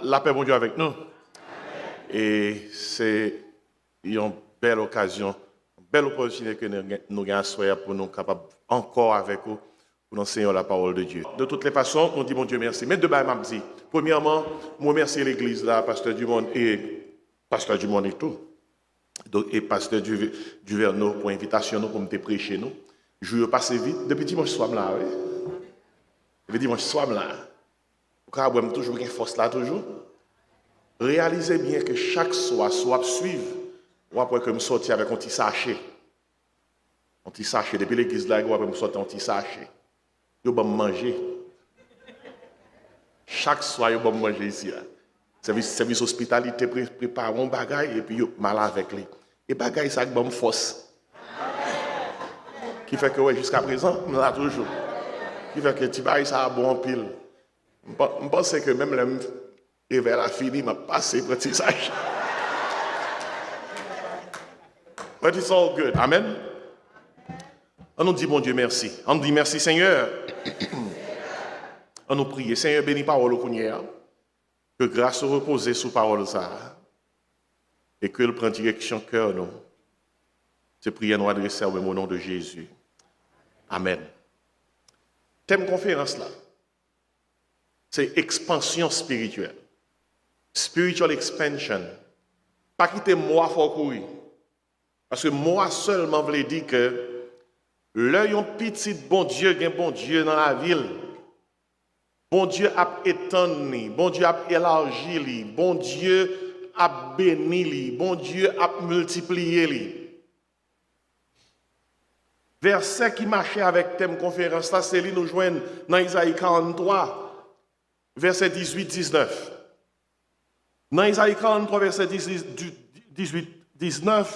la paix, bon Dieu, avec nous. Et c'est une belle occasion, une belle opportunité que nous avons pour nous capables encore avec vous, pour nous enseigner la parole de Dieu. De toutes les façons, on dit, bon Dieu, merci. Mais de bas, m'a dit, premièrement, je remercie l'église, là, pasteur Dumont et tout. Donc, et pasteur Duverneau pour l'invitation, pour me prêcher nous. Je vais passer vite. Depuis dimanche soir, là, oui. Depuis dimanche soir, là. Quand vous avez toujours une force là, toujours. Réalisez bien que chaque soir, soit suivre, ou après que je sorti avec un petit sachet. Un petit sachet. Depuis l'église là, vous me sortir un petit sachet. Vous allez manger. Chaque soir, vous allez manger ici. Là. Service hospitalité prépare un bagage et puis vous mal avec lui. Et bagage, ça a une force. Qui fait que ouais, jusqu'à présent, on l'a toujours. Qui fait que tu vas ça a bon pile. Je pense que même le réveil a fini, m'a passé pour petit sachet. But it's all good. Amen. On nous dit, bon Dieu, merci. On nous dit, merci Seigneur. On nous prie, Seigneur, bénis parole au Seigneur. Que grâce repose sous parole ça. Et que le prend direction cœur nous. C'est prière nous adresser au nom de Jésus. Amen. Thème conférence là. C'est expansion spirituelle. Spiritual expansion. Pas quitter moi faut courir. Parce que moi seulement voulais dire que l'œil un petit bon Dieu dans la ville. Bon Dieu a étendu, bon Dieu a élargi, bon Dieu a béni, bon Dieu a multiplié. Verset qui marchait avec thème conférence là, c'est lui nous joignent dans Isaïe 43, verset 18-19. Dans Isaïe 43, verset 18-19,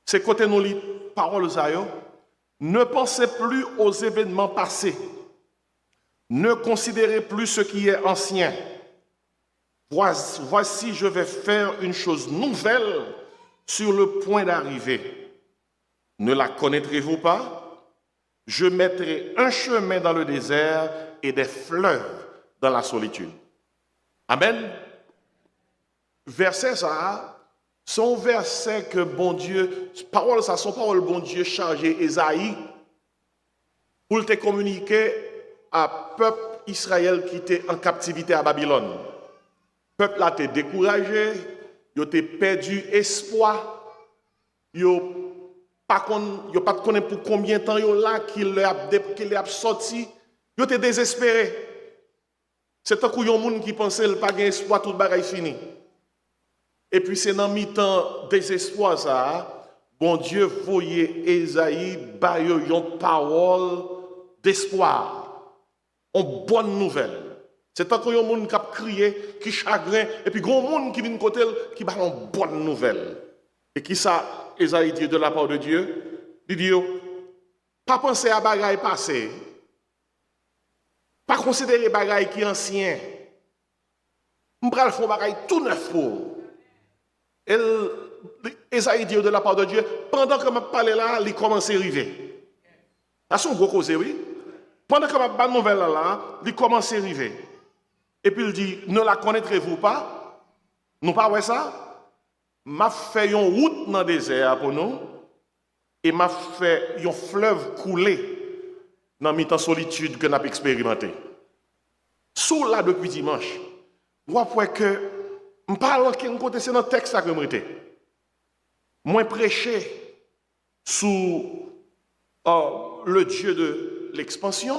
c'est côté nous lit parole Zayo. Ne pensez plus aux événements passés. Ne considérez plus ce qui est ancien. Voici, je vais faire une chose nouvelle sur le point d'arriver. Ne la connaîtrez-vous pas? Je mettrai un chemin dans le désert et des fleuves dans la solitude. Amen. Verset ça, son verset que bon Dieu, parole ça, son parole bon Dieu chargé Esaïe pour te communiquer à peuple Israël qui était en captivité à Babylone. Peuple là était découragé, il était perdu espoir, il pas connaît pour combien de temps il là qu'il a sorti, il était désespéré. C'est un coup yon monde qui pensait qu'il pas gain espoir tout bagaille fini. Et puis c'est dans mi-temps désespoir ça, bon Dieu voyait Esaïe ba yo yon parole d'espoir. Une bonne nouvelle. C'est tant qu'il y a un monde qui a crié, qui chagrin, et puis il y a un monde qui vient de côté qui a une bonne nouvelle. Et qui ça, Esaïe dit de la part de Dieu? Il dit, pas penser à bagaille passé, pas considérer bagaille qui est ancien. On va faire bagaille tout neuf pour. Esaïe dit de la part de Dieu, pendant que je parle là, il commence à arriver. C'est un gros cause, oui. Pendant que ma bonne nouvelle là, il commence à arriver. Et puis il dit, ne la connaîtrez-vous pas? Nous pas ouais ça? M'a fait une route dans le désert pour nous et m'a fait un fleuve couler dans mi-temps solitude que nous avons expérimenté. Sous là depuis dimanche, moi que je parle de côté c'est dans le texte que je suis. Moi prêcher sous le Dieu de l'expansion,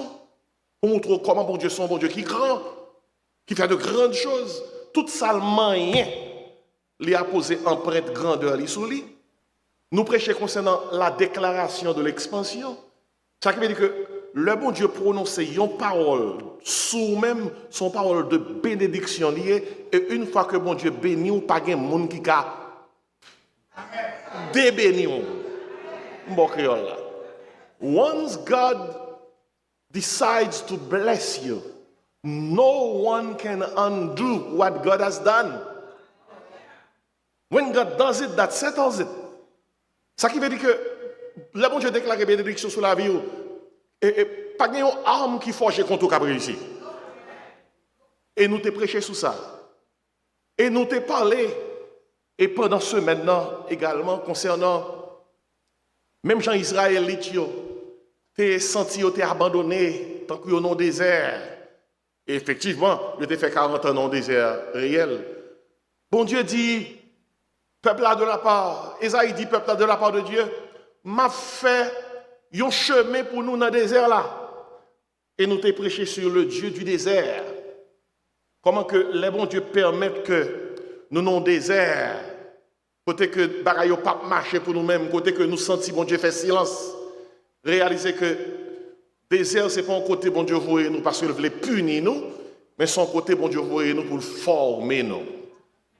pour montrer comment bon Dieu son bon Dieu qui est grand, qui fait de grandes choses. Tout ça, rien, lui a posé empreinte grandeur sur lui. Nous prêchons concernant la déclaration de l'expansion. Ça veut dire que le bon Dieu prononce une parole, sous même son parole de bénédiction liée, et une fois que bon Dieu bénit, ou pas de monde qui a débéni. Bon créole là. Once God decides to bless you, no one can undo what God has done. When God does it, that settles it. Ça qui veut dire que le bon Dieu déclare bénédiction sur la vie et pas une arme qui forge contre le réussir. Et nous t'ai prêché sur ça. Et nous t'ai parlé, et pendant ce maintenant également, concernant même Jean Israël, t'es senti, t'es abandonné, tant qu'il y a un désert. Et effectivement, je t'ai fait 40 ans dans le désert réel. Bon Dieu dit, peuple là de la part, Esaïe dit, peuple là de la part de Dieu, m'a fait un chemin pour nous dans le désert là. Et nous t'ai prêché sur le Dieu du désert. Comment que les bons dieux permettent que nous non désert, côté que bagaille pas marcher pour nous-mêmes, côté que nous sentons bon Dieu fait silence. Réaliser que désert c'est pas un côté bon Dieu voyez nous parce qu'il veut punir nous, mais son côté bon Dieu voyez nous pour le former nous.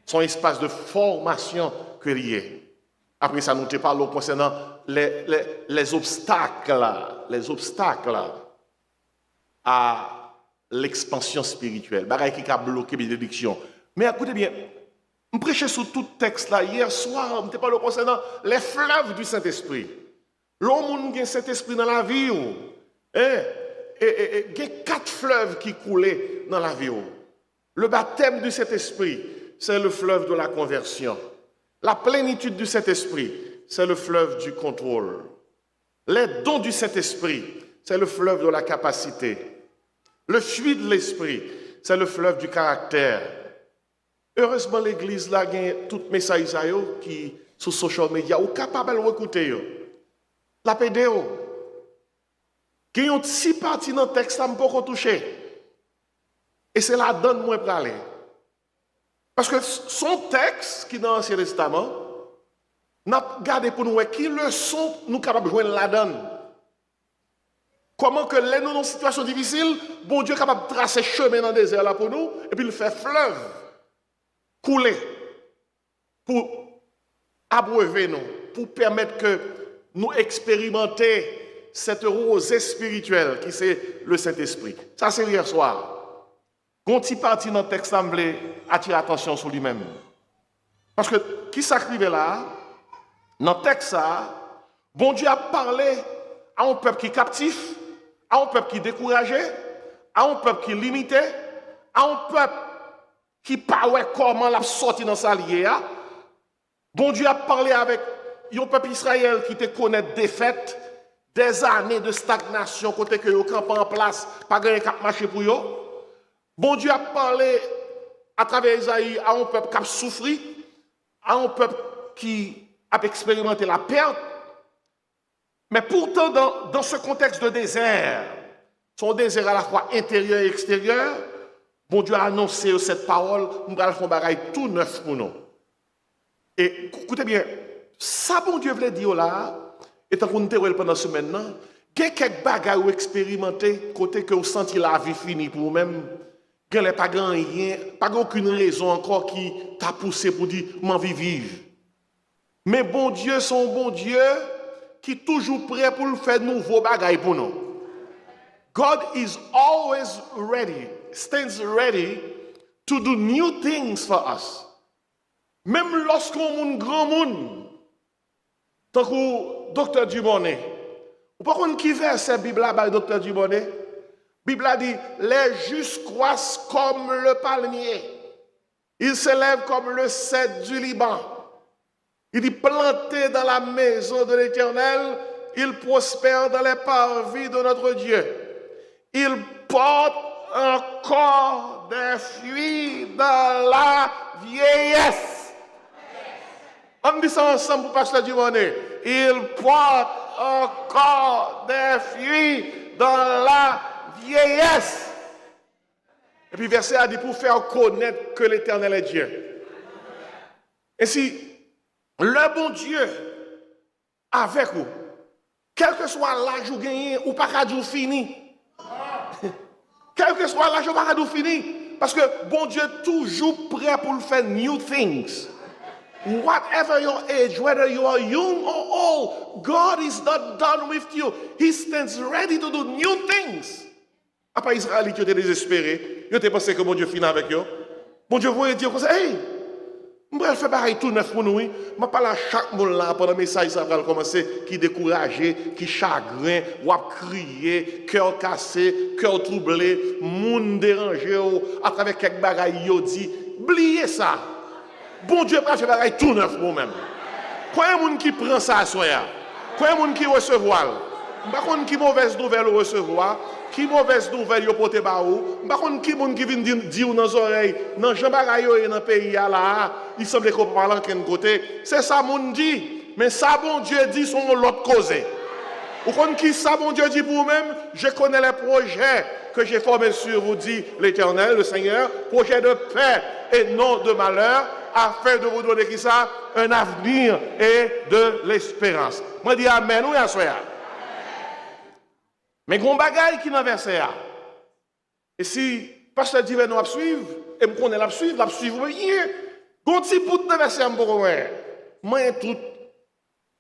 Son espace de formation que lié. Après ça nous te parlons concernant les obstacles à l'expansion spirituelle, bagaille qui a bloqué bénédiction. Mais écoutez bien, je prêchais sur tout texte là hier soir, je parle concernant les fleuves du Saint-Esprit. L'homme qui a Saint-Esprit dans la vie, il y a 4 fleuves qui coulaient dans la vie. Le baptême du Saint-Esprit, c'est le fleuve de la conversion. La plénitude du Saint-Esprit, c'est le fleuve du contrôle. Les dons du Saint-Esprit, c'est le fleuve de la capacité. Le fruit de l'esprit, c'est le fleuve du caractère. Heureusement, l'église là a tout message qui sur social media ou capable de écouter. La PDO. Qui ont 6 parties dans le texte, ça ne peut pas toucher. Et c'est la donne moi pour aller. Parce que son texte qui est dans l'Ancien Testament, n'a gardé pour nous qui leçon nous capables de jouer la donne. Comment que les nous dans une situation difficile, bon Dieu est capable de tracer chemin dans le désert là pour nous, et puis il fait fleuve, couler, pour abreuver nous, pour permettre que nous expérimenter cette rosée spirituelle qui c'est le Saint-Esprit. Ça c'est hier soir. Quand il parti dans le texte, ça me attirer l'attention sur lui-même. Parce que qui s'écrivait là, dans le texte, bon Dieu a parlé à un peuple qui est captif, à un peuple qui est découragé, à un peuple qui est limité, à un peuple qui ne sait pas comment l'a sorti dans sa liée. Bon Dieu a parlé avec un peuple Israël qui te connaît défaite, des années de stagnation, côté que yo camp en place, pas gagné cap marcher pour yo. Bon Dieu a parlé à travers Isaïe à un peuple qui a souffert, à un peuple qui a expérimenté la perte. Mais pourtant, dans ce contexte de désert, son désert à la fois intérieur et extérieur, bon Dieu a annoncé cette parole, nous allons faire un bagage tout neuf pour nous. Et écoutez bien, ça bon Dieu voulait dire là, et tant qu'on nous pendant ce maintenant, il y a quelques bagages ou expérimentés, côté que vous sentez la vie finie pour vous-même, il n'y a pas rien, pas aucune raison encore qui t'a poussé pour dire, m'en vivre. Mais bon Dieu, son bon Dieu, qui est toujours prêt pour faire de nouveaux bagages pour nous. God is always ready, stands ready to do new things for us. Même lorsqu'on est grand monde, tant que docteur Dubonnet, ou pas qu'on qui verse Bible là, docteur Dubonnet, Bible a dit, les justes croissent comme le palmier. Ils s'élèvent comme le cèdre du Liban. Il dit, plantés dans la maison de l'Éternel, ils prospèrent dans les parvis de notre Dieu. Ils portent encore des fruits dans la vieillesse. On dit ça ensemble pour pasteur Dubonnet. Ils portent encore des fruits dans la vieillesse. Et puis verset a dit pour faire connaître que l'Éternel est Dieu. Ainsi, le bon Dieu avec vous, quel que soit l'âge où vous gagnez ou pas qu'à vous fini. Quel que soit l'âge où pas qu'à vous fini. Parce que bon Dieu est toujours prêt pour faire new things. Whatever your age, whether you are young or old, God is not done with you. He stands ready to do new things. Après Israël, ils étaient désespérés. Ils étaient pensé que bon Dieu finit avec eux. Bon Dieu voulait dire comme ça, hey, Je fais pareil tout neuf pour nous. Je parle à chaque monde là pendant le message, ça va commencer, qui découragé, qui chagrin, ou à crier, cœur cassé, cœur troublé, monde dérangé, à travers quelques bagailles, il dit, oubliez ça. Bon Dieu, pas faire pareil tout neuf pour vous-même. Quand il y a un monde qui prend ça à soi, quand il y a un monde qui recevoir, par contre, qui mauvaise nouvelle recevoir, qui mauvaise nouvelle yo porter ba ou, par contre, qui monde qui vient dire dans les oreilles, dans Jean Bagayo et dans le pays là, il semble qu'on parle en quel côté, c'est ça monde dit, mais ça bon Dieu dit sont l'autre cause. Vous connaissez qui ça bon Dieu dit pour vous-même, je connais les projets que j'ai formés sur vous dit l'Éternel, le Seigneur, projet de paix et non de malheur, afin de vous donner qui ça, un avenir et de l'espérance. Moi dis amen ou yassoya. Mais il y a un bagage qui est dans le verset. Et si le pasteur dit nous suivre, et je connais la suivre, bien. Quand petit bout de verset, moi, tout,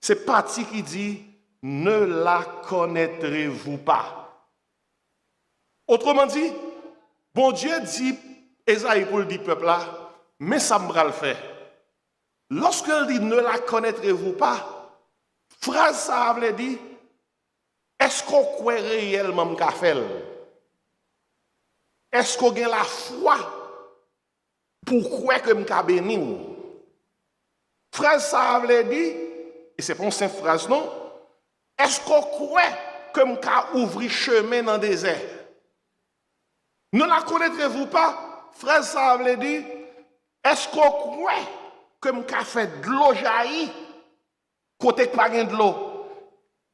c'est parti qui dit ne la connaîtrez-vous pas. Autrement dit, bon Dieu dit, Esaïe pour le dit peuple là, mais ça me va le faire. Lorsqu'il dit ne la connaîtrez-vous pas, phrase ça veut dire est-ce qu'on croit réellement qu'a fait? Est-ce qu'on a la foi pour croire que m'ka béni? Phrase ça veut dire, et c'est pas une simple phrase non, est-ce qu'on croit que m'ka ouvrir chemin dans le désert? Ne la connaîtrez-vous pas? Phrase ça veut dire, est-ce qu'on croit que m'ka fait de l'eau jaillir côté pas de l'eau?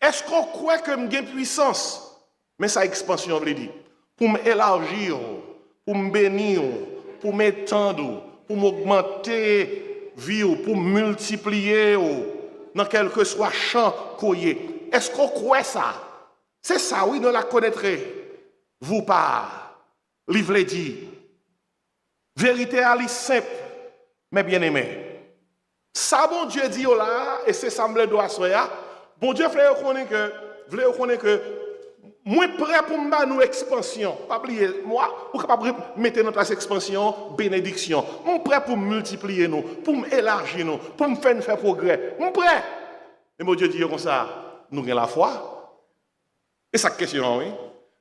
Est-ce qu'on croit que j'ai puissance? Mais ça expansion veut dire pour m'élargir, pour me bénir, pour m'étendre, pour m'augmenter vie, pour multiplier dans quel que soit champ coyer. Est-ce qu'on croit ça? C'est ça, oui, ne la connaîtrez vous pas. Livre dit. Vérité à lui simple, mais bien aimé. Ça bon Dieu dit là, et c'est semblé doit soya. Bon Dieu voulait reconnaître que moi prêt pour me nous expansion. Pas oublier moi, ou capable mettre dans place expansion, bénédiction. Moi prêt pour multiplier nous, pour m'élargir nous, pour me faire progrès. Moi prêt. Et mon Dieu dit comme ça, nous avons la foi. Et ça question oui.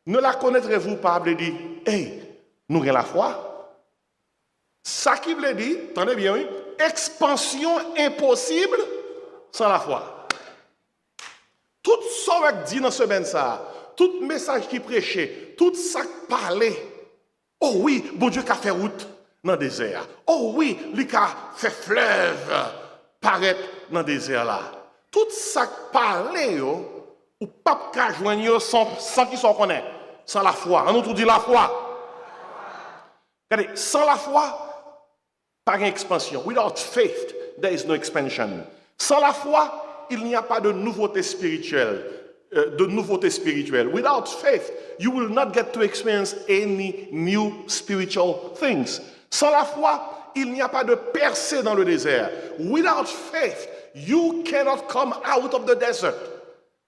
Ne la connaîtrez-vous pas veut dire hey, nous avons la foi. Ça qui veut dire, attendez bien oui, expansion impossible sans la foi. Tout ça qui dit dans ce ben ça, tout message qui prêchait, tout ça qui parlait. Oh oui, bon Dieu qui a fait route dans le désert. Oh oui, lui qui a fait fleuve paraître dans le désert là. Tout ça qui parlait, ou pas qu'à joindre sans qu'ils s'en connaissent, sans la foi. On nous tout dit la foi. Regardez, sans la foi, pas d'expansion. Without faith, there is no expansion. Sans la foi, il n'y a pas de nouveauté spirituelle. Without faith, you will not get to experience any new spiritual things. Sans la foi, il n'y a pas de percée dans le désert. Without faith, you cannot come out of the desert.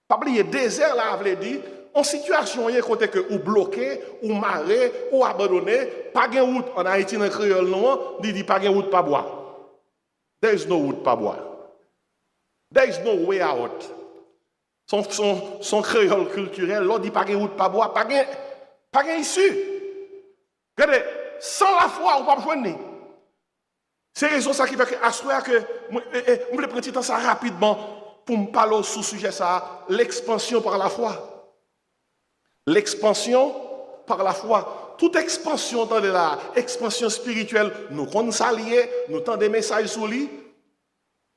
Pas oublier, désert là, veut dire, en situation, il y a côté que ou bloqué, ou maré, ou abandonné, pas de route en Haïti, dans le créole, non, dit pas de route, pas bois. There is no route, pas bois. There is no way out. Son créole culturel, l'on dit pas de route, pas bois, pas de issue. Regardez, sans la foi, on ne peut pas joindre. C'est raison ça qui fait que, à ce moment que, je vais prendre temps ça rapidement pour me parler sous sujet ça, l'expansion par la foi. L'expansion par la foi. Toute expansion dans la expansion spirituelle, nous comptons s'allier, nous tendons des messages sur lui.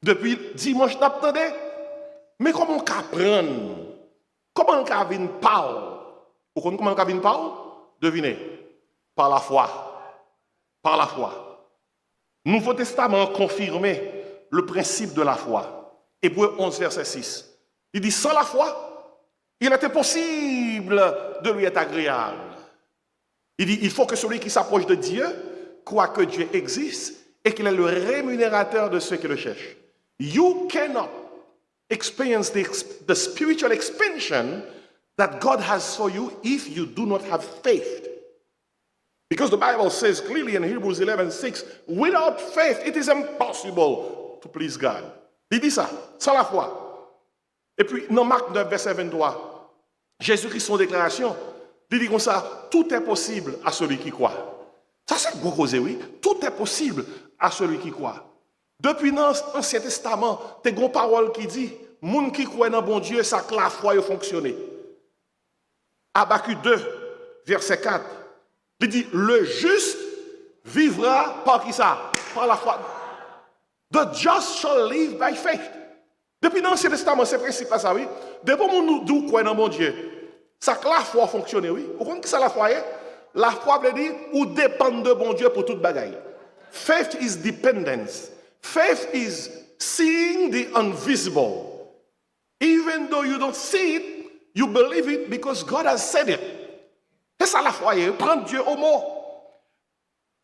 Depuis dimanche, nous attendons. Mais comment on peut apprendre? Comment on peut venir parler? Vous comprenez comment on peut venir parler? Devinez. Par la foi. Par la foi. Nouveau Testament confirmé le principe de la foi. Hébreux 11, verset 6. Il dit, sans la foi, il était possible de lui être agréable. Il dit, il faut que celui qui s'approche de Dieu croit que Dieu existe et qu'il est le rémunérateur de ceux qui le cherchent. You cannot experience the spiritual expansion that God has for you if you do not have faith. Because the Bible says clearly in Hebrews 11:6, without faith, it is impossible to please God. Il dit ça, sans la foi. Et puis, dans Marc 9, verset 23, Jésus-Christ, son déclaration, il dit comme ça, tout est possible à celui qui croit. Ça, c'est gros causé, oui. Tout est possible à celui qui croit. Depuis l'Ancien Testament, il y a une parole qui dit, moun qui croit dans bon Dieu, ça que la foi a fonctionné. Habakkuk 2, verset 4, il dit, le juste vivra par qui ça? Par la foi. The just shall live by faith. Depuis l'Ancien Testament, c'est principe à ça, oui. Depuis que nous croyons dans mon Dieu, ça que la foi fonctionne, oui. Vous comprenez que ça la foi est? La foi veut dire, ou dépend de bon Dieu pour toute bagaille. Faith is dependence. Faith is seeing the invisible. Even though you don't see it, you believe it because God has said it. C'est ça la foi, prendre Dieu au mot.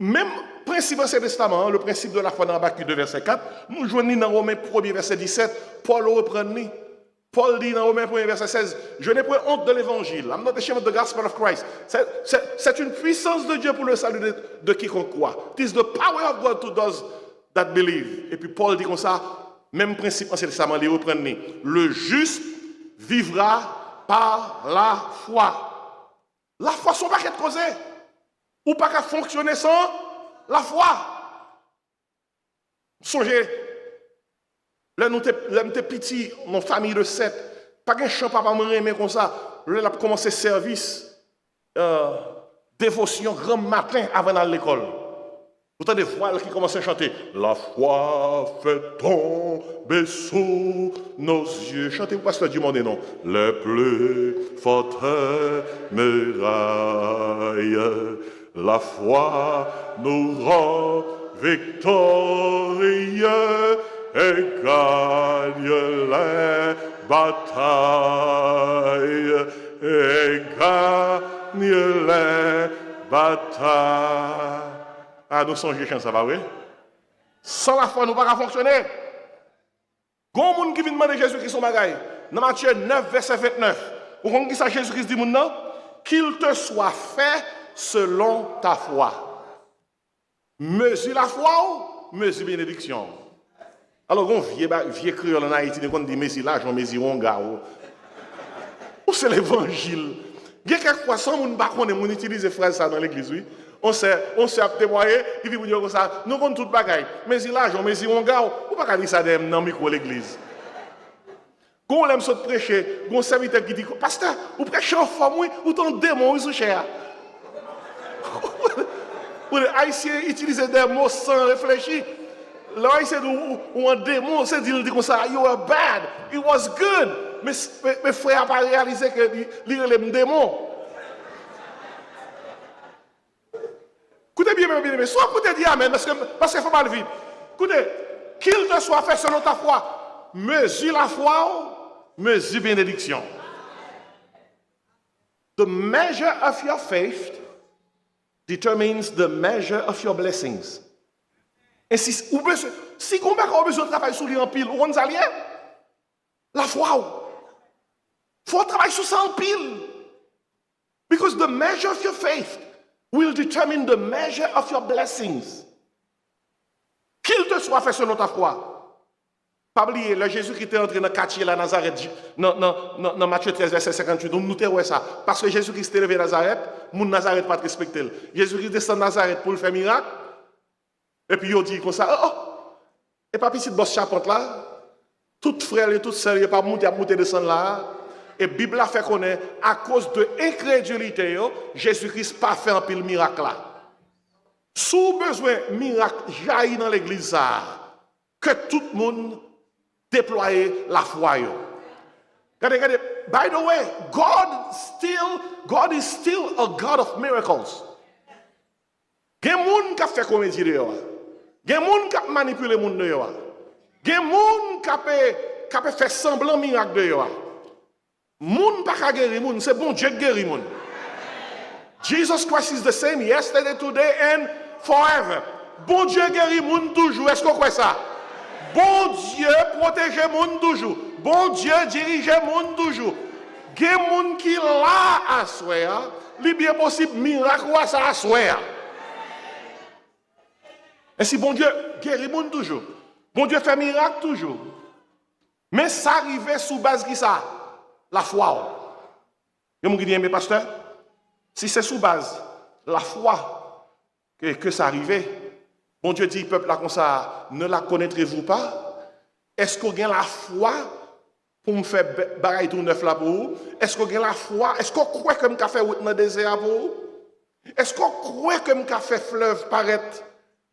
Même principe de l'Ancien Testament, le principe de la foi dans Habakkuk 2, verset 4, nous joignons dans Romains 1, verset 17, Paul reprend. Paul dit dans Romains 1, verset 16, je n'ai point honte de l'évangile. I'm not ashamed of the gospel of Christ. C'est une puissance de Dieu pour le salut de quiconque croit. It is the power of God to those that believe. Et puis Paul dit comme ça, même principe dans l'Ancien Testament, il reprend. Le juste vivra par la foi. La foi, son paquet de causes. Ou pas qu'à fonctionner sans la foi. Songez, là nous sommes petits, mon famille de 7, pas qu'un champ papa me remet comme ça. Là, a commencé service, dévotion, grand matin avant d'aller à l'école. Vous entendez des voix qui commencent à chanter. La foi fait tomber sous nos yeux. Chantez vous pasteur du monde et non. Les plus fortes murailles. La foi nous rend victorieux et gagne les batailles. Et gagne les batailles. Ah, nous songeons quand ça va, oui? Sans la foi, nous ne pouvons pas fonctionner. Il y a un monde qui vient demander Jésus-Christ son bagaille. Dans Matthieu 9, verset 29. Vous comprenez ça, Jésus-Christ dit maintenant? Qu'il te soit fait selon ta foi. Mesure la foi ou mesure bénédiction? Alors, on vieux créole en Haïti, on dit mesure l'argent, mesure on gars. Où c'est l'évangile? Il y a quelques fois, sans moun pas connaître, on utilise ces phrases dans l'église, oui. On sait à témoigner, il dit comme ça, nous avons tout bagaille. Mais si l'argent, mais si on gagne, ou pas dire ça dans le micro de l'église. Quand on aime se prêcher, on serviteur qui dit, pasteur, vous prêchez en femme, ou ton démon, ou sous cher. Les Haïtiens utilisent des mots sans réfléchir. Les Haïtiens ou un démon, c'est dit comme ça, you were bad, it was good. Mais frère n'a pas réalisé que il est un démon. Écoutez bien, bien, soit écoutez dire amen, parce qu'il faut mal vite. Écoutez, qu'il te soit fait selon ta foi, mesure la foi, mesure bénédiction. The measure of your faith determines the measure of your blessings. Et si on a besoin de travailler sur lui en pile, on va aller. La foi. Il faut travailler sur ça en pile. Because the measure of your faith will determine the measure of your blessings. Qu'il te soit fait selon ta foi. Pas oublier, le Jésus qui était entré dans le quartier de Nazareth, dans Matthieu 13, verset 58, nous notons ça. Parce que Jésus qui s'est levé à Nazareth, mon Nazareth pas respecté. Jésus qui descend à Nazareth pour le faire miracle. Et puis il dit comme ça, et pas petit boss chapote là, tout frère et tout sœur, il pas monter descendre là. Et la Bible a fait connaître, à cause de l'incrédulité, Jésus-Christ n'a pas fait un pile miracle là. Sous besoin de miracle jaillit dans l'église, que tout le monde déploie la foi. Regardez, by the way, God is still a God of miracles. Il y a des gens qui fait comédie de il y a des gens qui manipulent les gens de il y a des gens qui fait semblant miracle de moun pas ka guérir moun, c'est bon Dieu qui guérit moun. Jesus Christ is the same yesterday, today and forever. Bon Dieu guérit moun toujours. Est-ce qu'on croit ça? Bon Dieu protège moun toujours. Bon Dieu dirige moun toujours. Gen moun qui là à soir, li bien possible miracle ça à soir. Ainsi, bon Dieu guérit le monde toujours. Bon Dieu fait miracle toujours. Mais ça arrivait sous base qui ça? La foi. Vous me dites, mais pasteur, si c'est sous base la foi que ça arrivait, bon Dieu dit, peuple là comme ça, ne la connaîtrez-vous pas? Est-ce qu'on a la foi pour me faire bagaille tout neuf là pour vous? Est-ce qu'on a la foi? Est-ce qu'on croit que je fait route dans le désert pour vous? Est-ce qu'on croit que je fait fleuve paraître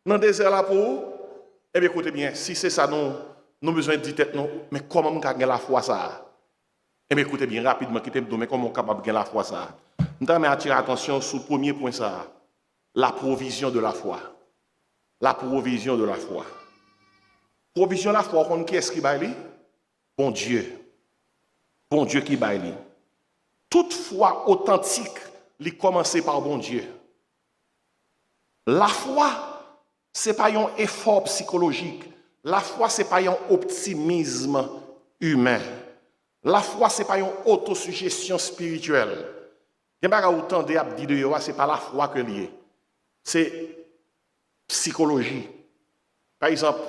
dans le désert là pour vous? Eh bien, écoutez bien, si c'est ça, nous avons besoin de dire tête, non, mais comment on a la foi ça? Eh bien, écoutez bien, rapidement, mais comment on est capable de gagner la foi ça? Nous avons attiré l'attention sur le premier point ça, la provision de la foi. La provision de la foi. Provision de la foi, qui est-ce qui baille? Bon Dieu. Bon Dieu qui baille. Toute foi authentique, il commence par bon Dieu. La foi, ce n'est pas un effort psychologique. La foi, ce n'est pas un optimisme humain. La foi, ce n'est pas une autosuggestion spirituelle. Ce n'est pas autant de ce n'est pas la foi que lié. C'est psychologie. Par exemple,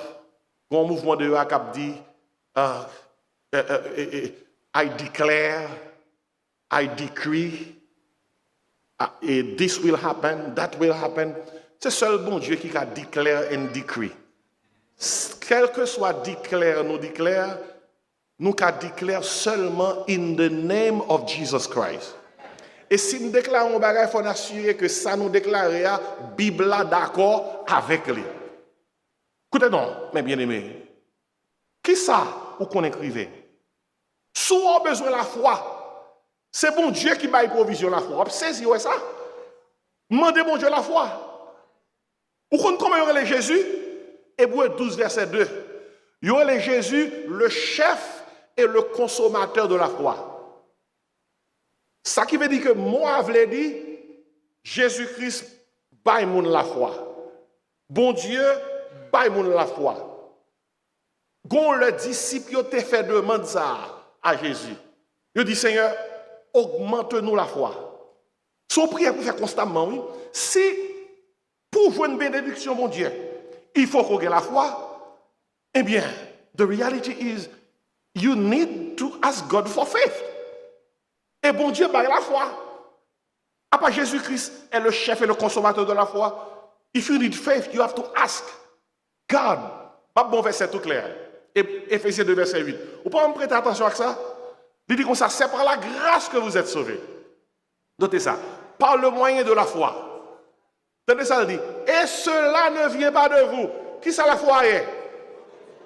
un mouvement de qui dit I declare, I decree, this will happen, that will happen. C'est seul bon Dieu qui a declare and decree. Quel que soit déclare, nous qu'à déclare seulement in the name of Jesus Christ. Et si nous déclarons un bagage, il faut assurer que ça nous déclarer la Bible d'accord avec lui. Écoutez donc, mes bien-aimés, qui ça ou qu'on écrivait? Si on a besoin de la foi, c'est bon Dieu qui va y provision la foi. Saisissez ça. Demandez bon Dieu la foi. Ou comment il y aurait Jésus? Hébreux 12, verset 2. Il y aurait Jésus, le chef et le consommateur de la foi. Ça qui veut dire que moi, je dit, Jésus-Christ, baille moun la foi. Bon Dieu, baille moun la foi. Gon le disciple yo te fait demande ça à Jésus. Il dit Seigneur, augmente-nous la foi. Son prière pour faire constamment, oui. Si pour jouer une bénédiction, mon Dieu, il faut qu'on ait la foi. Eh bien, the reality is, you need to ask God for faith. Et bon Dieu baille la foi. À part Jésus-Christ est le chef et le consommateur de la foi. If you need faith, you have to ask God. Pas bon verset tout clair. Éphésiens 2, verset 8. Vous pouvez me prêter attention à ça? Il dit comme ça, c'est par la grâce que vous êtes sauvés. Notez ça. Par le moyen de la foi. Tenez ça, il dit. Et cela ne vient pas de vous. Qui ça la foi est?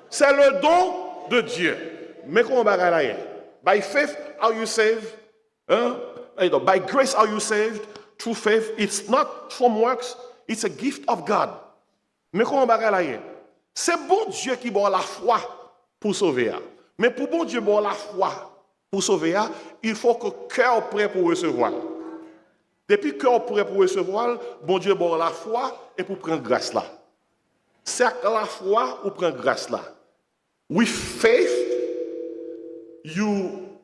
C'est le don de Dieu. Mais comment on va là? By faith are you saved? By grace are you saved? Through faith. It's not from works. It's a gift of God. Mais comment on va là? C'est bon Dieu qui donne la foi pour sauver. Mais pour bon Dieu donner la foi pour sauver, il faut que le cœur prêt pour recevoir. Depuis que le cœur prêt pour recevoir, bon Dieu donne la foi et pour prendre grâce là. C'est la foi ou prendre grâce là. With faith, you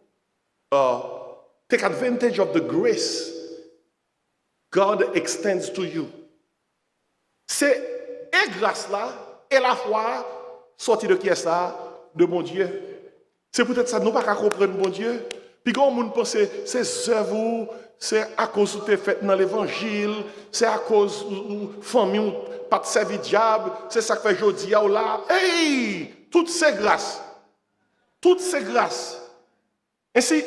take advantage of the grace God extends to you. C'est et grâce là et la foi sortie de qui est ça? De mon Dieu. C'est peut-être ça, nous pas qu'à comprendre mon Dieu. Puis quand on pense c'est œuvres, c'est à cause de tes fêtes dans l'évangile, c'est à cause de famille pas de servir diable, c'est ça que fait aujourd'hui ou là. Hey! Toutes ces grâces. Toutes ces grâces. Ainsi,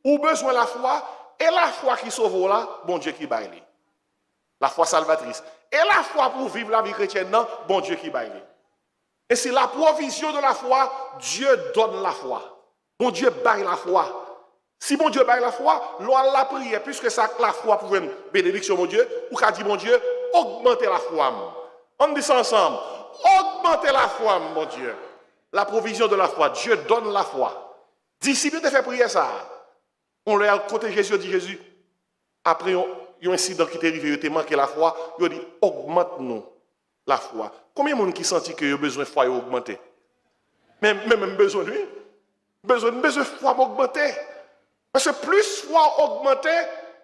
ou besoin de la foi, et la foi qui sauve là, bon Dieu qui baille. La foi salvatrice. Et la foi pour vivre la vie chrétienne, non, bon Dieu qui baille. Et c'est la provision de la foi, Dieu donne la foi. Bon Dieu baille la foi. Si bon Dieu baille la foi, l'on la prière, puisque ça la foi pour une bénédiction, mon Dieu, ou qu'a dit mon Dieu, augmentez la foi. On dit ça ensemble. Augmentez la foi, mon Dieu. La provision de la foi, Dieu donne la foi. Disciples te fait prier ça. On leur côté Jésus dit Jésus. Après un incident qui t'est arrivé, il t'a manqué la foi, il dit augmente-nous la foi. Combien de gens qui sentent qu'il y a besoin de foi augmenter? Même besoin de lui. Besoin de foi augmenter. Parce que plus foi augmenter,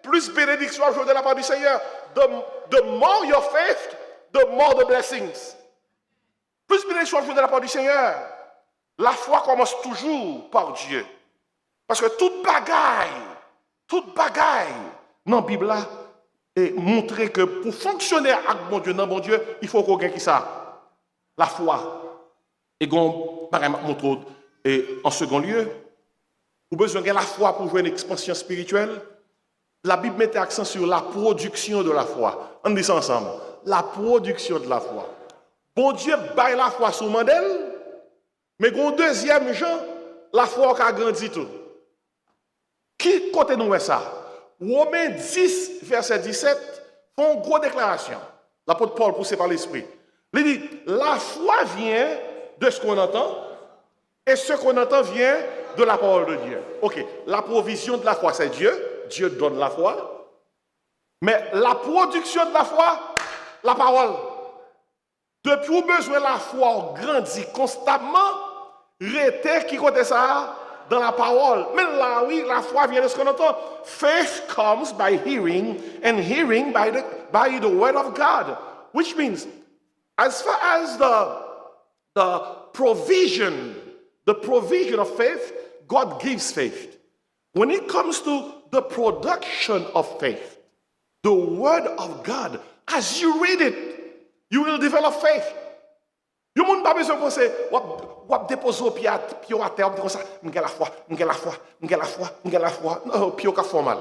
plus bénédiction à jouer de la part du Seigneur. The more your faith, the more the blessings. Plus bénédiction de la part du Seigneur. La foi commence toujours par Dieu. Parce que toute bagaille, dans la Bible là, est montré que pour fonctionner avec bon Dieu, dans bon Dieu, il faut qu'on ait qui ça? La foi. Et qu'on, par exemple, et en second lieu, vous avez besoin de la foi pour jouer une expansion spirituelle. La Bible met l'accent sur la production de la foi. On dit ça ensemble. La production de la foi. Bon Dieu baille la foi sous Mandel, mais un deuxième genre, la foi qui a grandi tout. Qui côté nous est ça? Romains 10, verset 17, font une grosse déclaration. L'apôtre Paul, poussé par l'Esprit. Il dit, la foi vient de ce qu'on entend, et ce qu'on entend vient de la parole de Dieu. Ok, la provision de la foi, c'est Dieu. Dieu donne la foi. Mais la production de la foi, la parole. Depuis où besoin la foi grandit constamment, rester qui côté ça dans la parole. Mais là, oui, la foi vient de ce qu'on entend. Faith comes by hearing, and hearing by the word of God. Which means, as far as the provision of faith, God gives faith. When it comes to the production of faith, the word of God, as you read it, you will develop faith. You ne pas besoin de penser, ou déposer au pied à terre, comme ça, j'ai la foi. Non, pied au fond mal.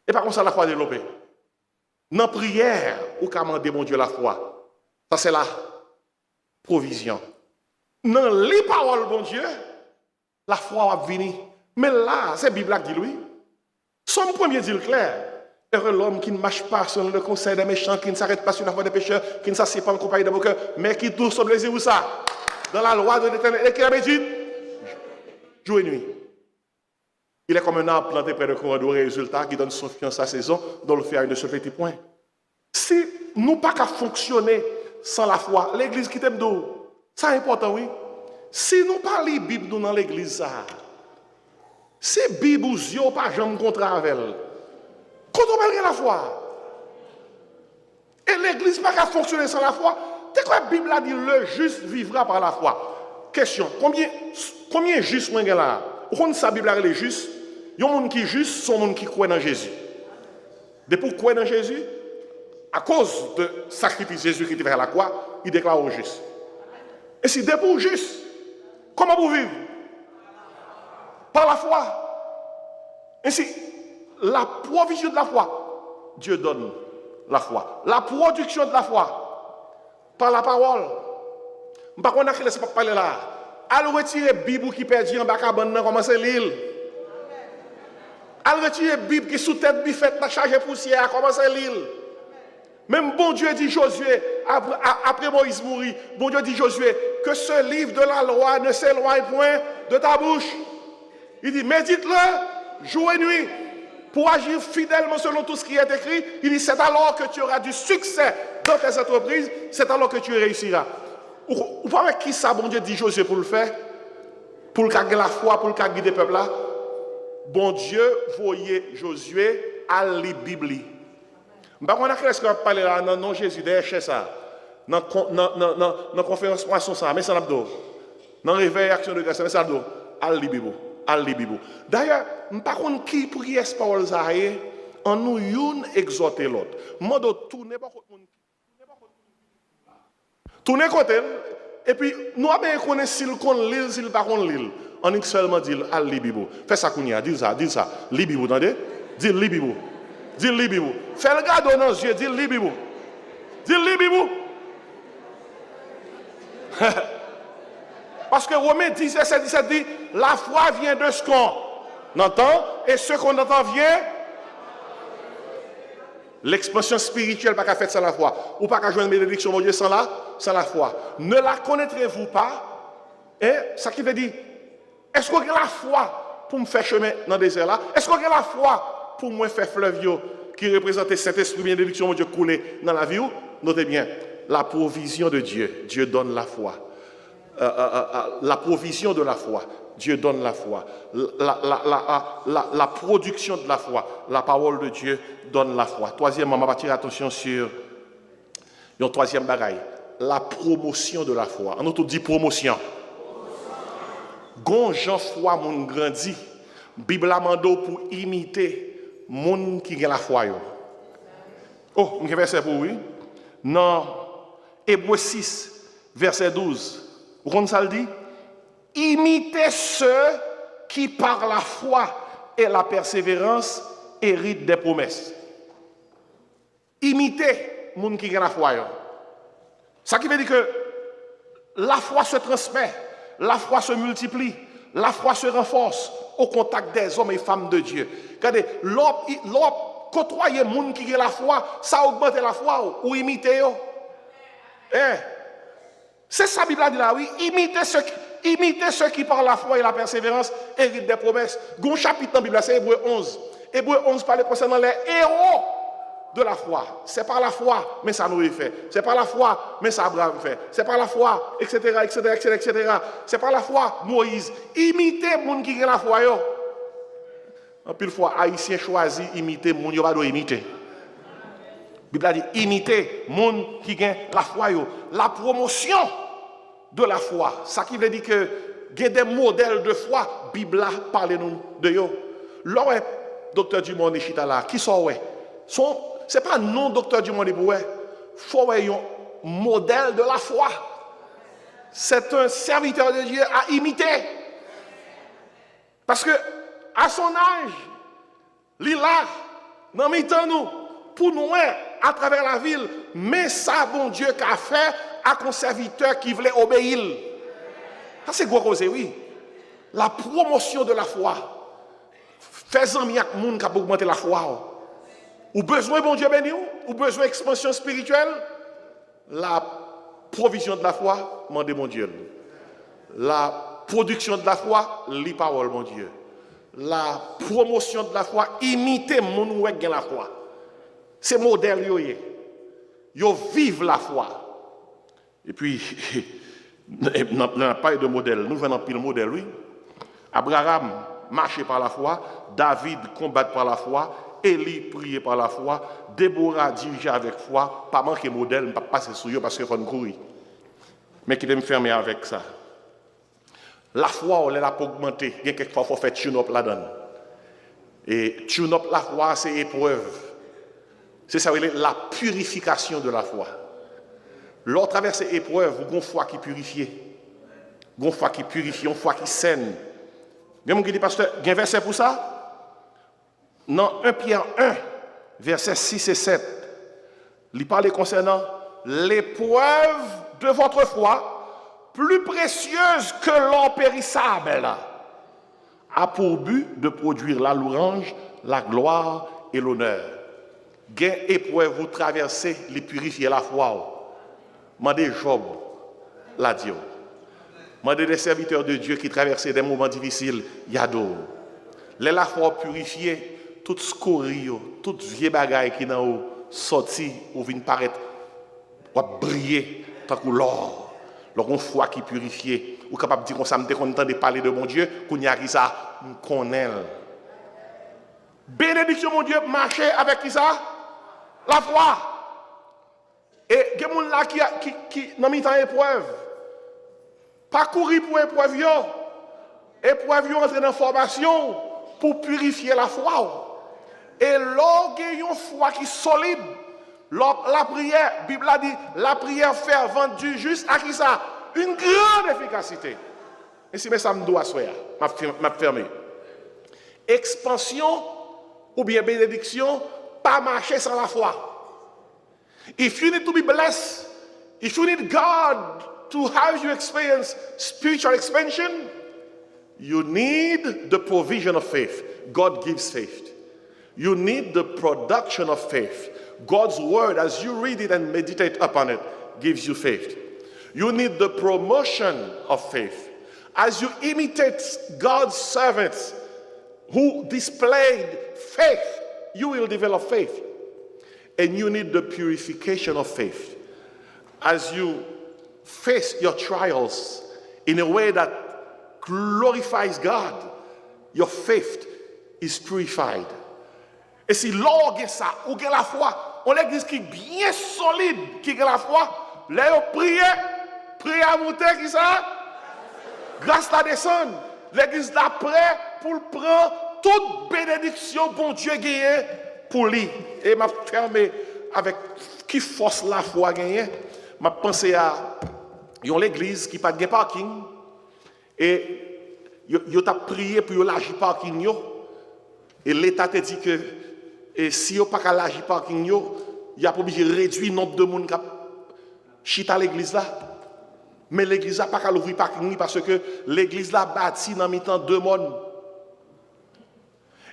Et par contre, ça la foi développée. Dans la prière, ou qu'à demander mon Dieu la foi. Ça c'est la provision. Dans les paroles, bon Dieu, la foi va venir. Mais là, c'est la Bible qui dit lui. Son premier dit le clair. Heureux l'homme qui ne marche pas selon le conseil des méchants, qui ne s'arrête pas sur la voie des pécheurs, qui ne s'assied pas en compagnie de moqueurs, mais qui trouve son plaisir où ça? Dans la loi de l'Éternel. Et qui a médite jour et nuit. Il est comme un arbre planté près de courant d'eau, résultat qui donne son fruit en sa saison, dont le fer ne se fait point. Si nous pas qu'à fonctionner sans la foi, l'église qui t'aime d'eau, ça est important, oui. Si nous pas lire la Bible nous dans l'église, ça, c'est Bible ou Zio, pas jamais contre avec elle. Quand on parle de la foi, et l'église n'a pas fonctionner sans la foi, c'est quoi la Bible a dit le juste vivra par la foi? Question, combien juste moi là? Vous connaissez la Bible a les justes? Il y a des gens qui sont justes, sont des gens qui croient dans Jésus. Depuis qu'ils croient dans Jésus, à cause du sacrifice de Jésus qui était vers la croix, il déclare au juste. Et si depuis vous juste, comment vous vivez? Par la foi. Ainsi, la provision de la foi, Dieu donne la foi. La production de la foi, par la parole. Par contre, on ne laisse pas parler là. Allez retirer la Bible qui perdit en bas cabane, commencer l'île. Allez retirer la Bible qui sous tête bifette, chargée poussière, commencer l'île. Même bon Dieu dit Josué, après Moïse mourit, bon Dieu dit Josué, que ce livre de la loi ne s'éloigne point de ta bouche. Il dit, médite-le jour et nuit pour agir fidèlement selon tout ce qui est écrit. Il dit, c'est alors que tu auras du succès dans tes entreprises, c'est alors que tu réussiras. Vous voyez qui ça, bon Dieu dit Josué pour le faire? Pour le gagner la foi, pour le guider le peuple là? Bon Dieu voyait Josué à la Bible. On a qu'est-ce qu'on parle là, non Jésus, derrière ça. Dans la conférence poisson ça, mais ça n'a pas d'eau. Dans le réveil, action de grâce, mais ça n'a pas d'eau. À la Bible. D'ailleurs, par contre, qui prie ce parole ça en nous une exhorter l'autre. Moi de tourner côté et puis nous avons connaît s'il connaît l'île s'il pas connaît l'île. On est seulement dit à la Bible. Fais ça Kounia, dis ça. La Bible, entendez? Dis la Bible. Dis la Bible. Fais le garde dans les yeux, dis la Bible. Dis la Bible. Parce que Romains 10, verset 17 dit, la foi vient de ce qu'on entend, et ce qu'on entend vient. L'expansion spirituelle pas qu'à faire sans la foi. Ou pas qu'à jouer une bénédiction, mon Dieu, sans la foi. Ne la connaîtrez-vous pas? Et ça qui veut dire, est-ce qu'on a la foi pour me faire chemin dans le désert là? Est-ce qu'on a la foi pour me faire fleuve qui représente cet esprit bénédiction, mon Dieu, couler dans la vie? Notez bien, la provision de Dieu. Dieu donne la foi. La provision de la foi, Dieu donne la foi. La production de la foi, la parole de Dieu donne la foi. Troisièmement, on va attirer attention sur une troisième bagaille. la promotion de la foi. On nous dit promotion. Gon Jean foi moun grandi. Bible a mando pour imiter moun qui a la foi yo. Oh, un verset pour oui. Dans Hébreux 6 verset 12. Vous comprenez ça le dit? Imitez ceux qui par la foi et la persévérance héritent des promesses. Imitez moun qui a la foi yo. Ça qui veut dire que la foi se transmet, la foi se multiplie, la foi se renforce au contact des hommes et femmes de Dieu. Regardez, l'homme côtoyer les gens qui ont la foi, ça augmente la foi ou imiter. C'est ça la Bible a dit là, oui. Imitez ceux qui par la foi et la persévérance héritent des promesses. Gon chapitre dans la Bible, c'est Hébreux 11. Hébreux 11 parle concernant les héros de la foi. C'est par la foi, mais ça nous est fait. C'est par la foi, mais ça Abraham fait. C'est par la foi, etc., etc., etc., etc. C'est par la foi, Moïse. Imitez les gens qui ont la foi. En pile fois, Haïtiens choisissent imiter les gens qui doivent imiter. La Bible a dit imiter les gens qui ont la foi. La promotion de la foi. Ça qui veut dire que il y a des modèles de foi. La Bible a parlé de eux. L'homme, docteur Dumont et Chitala, qui sont ouais? Ce n'est pas non docteur Dumont et Boué. Il faut un modèle de la foi. C'est un serviteur de Dieu à imiter. Parce que à son âge, il a dans nous pour nous à travers la ville, mais ça, bon Dieu, qu'a fait à un serviteur qui voulait obéir. Ça, c'est gros cause, oui. La promotion de la foi. Faisant mieux que monde qui a augmenté la foi. Ou besoin, bon Dieu béni, ou besoin d'expansion spirituelle, la provision de la foi, demandez mon Dieu. La production de la foi, lis parole, mon Dieu. La promotion de la foi, imitez mon ou avec la foi. C'est modèle, yo vivent la foi. Et puis, on n'a pas de modèle, nous venons pile modèle, oui. Abraham marchait par la foi, David combattait par la foi, Élie priait par la foi, Déborah dirigeait avec foi, pas manquer modèle, ne pas passer sur eux parce qu'il faut courir. Mais qui me fermer avec ça. La foi, on l'a pour augmenter. Il y a quelquefois, il faut faire tune-up là-dedans. Et tune-up la foi, c'est épreuve. C'est ça, la purification de la foi. Lors traverse épreuve, vous avez une foi qui purifie. Une foi qui purifie, une foi qui saine. Même qui dit, pasteur, il y a un verset pour ça? Dans 1 Pierre 1, versets 6 et 7, il parle concernant l'épreuve de votre foi, plus précieuse que l'or périssable, a pour but de produire la louange, la gloire et l'honneur. Gain épreuve vous traversez, les purifier la foi. Mandez Job, la Dieu. Mandez des serviteurs de Dieu qui traversaient des moments difficiles, Yado. Les la foi purifiée, toute scorie, toute vieille bagaille qui n'a sorti ou vient paraître, ou briller tant que l'or. L'or une foi qui purifiée, ou capable de dire qu'on s'est content de parler de mon Dieu, qu'on y a ça, on connaît. Bénédiction mon Dieu, marcher avec qui ça? La foi. Et il y a des gens là qui n'ont mis en épreuve. Pas courir pour épreuve, épreuve entrer dans la formation pour purifier la foi. Et l'or gagne une foi qui est solide. La prière, la Bible a dit, la prière fervente du juste à qui ça? Une grande efficacité. Et si ça me doit soir, m'a fermé. Expansion ou bien bénédiction, pas marcher sans la foi. If you need to be blessed, if you need God to have you experience spiritual expansion, you need the provision of faith. God gives faith. You need the production of faith. God's word, as you read it and meditate upon it, gives you faith. You need the promotion of faith. As you imitate God's servants who displayed faith, you will develop faith. And you need the purification of faith. As you face your trials in a way that glorifies God, your faith is purified. Et si l'on a ça, ou a la foi, on l'église qui est bien solide, qui a la foi, Là, priez à monter, qui ça? Grâce la descendre. L'église là prêt pour prendre toute bénédiction, bon Dieu, gagné pour lui. Et m'a fermé avec qui force la foi gagné. M'a pensé à l'église qui pas de parking. Et yo t'a prié pour l'agir parking yo. Et l'État te dit que si yo pas l'agir parking yo, il y a pas obligé réduire le nombre de monde qui chita l'église là. Mais l'église n'a pas qu'à l'ouvrir parking parce que l'église là bâti dans mi-temps deux monde.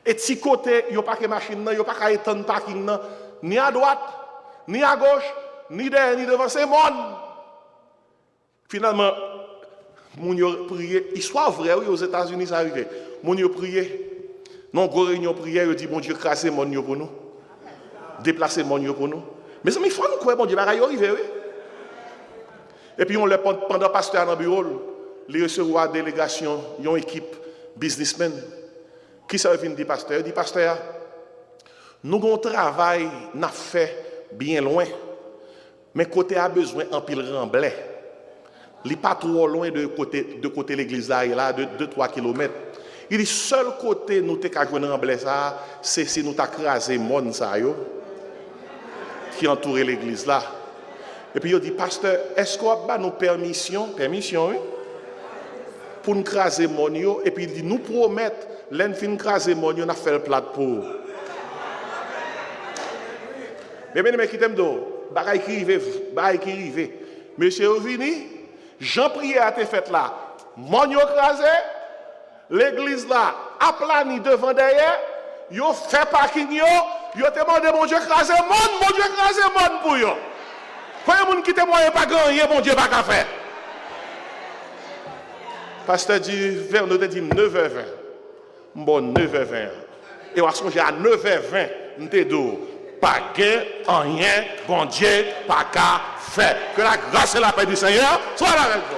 Et si côté, il n'y a pas de machine, il n'y a pas qu'à étendre parking ni à droite, ni à gauche, ni derrière, ni devant, c'est monde. Finalement, mon yo prié, histoire vraie, oui, aux États-Unis, ça arrive. Mon yo prié, non, gros réunion prière, il dit, bon Dieu, crasez mon yo pour nous. Déplacez mon yo pour nous. Mais ça, il faut nous croire, bon Dieu, bagaille arrive, oui. Et puis, on le pendant pasteur dans le bureau, il recevoir la délégation, une équipe businessmen. Qui ça vient dire pasteur? Il dit, pasteur, nous avons un travail, nous avons fait bien loin, mais côté a besoin d'un pile remblai. Il n'est pas trop loin de côté l'église là, de 2-3 km. Il dit, seul côté nous avons joué un remblai, c'est si nous avons crasé le monde qui entoure l'église là. Et puis il dit, pasteur, est-ce qu'on a nous permission, oui, pour nous craser mon yo? Et puis il dit, nous promettons, l'enfin craser mon yo, on a fait le plat pour. Mais bien, qui t'aime d'eau, bagaille qui rive. Monsieur Ovini, Jean prière a été fait là. Mon yo crasé, l'église là, aplani devant derrière, yo fait parking yo demandé mon Dieu craser mon Dieu craser mon pour yo. Quand les gens qui témoignent pas gagner, bon Dieu pas qu'à faire. Pasteur dit, vers nous dit 9h20. Bon, 9h20. Et on a songé à 9h20, nous te dit, pas gain, rien, bon Dieu, pas qu'à faire. Que la grâce et la paix du Seigneur soient avec vous.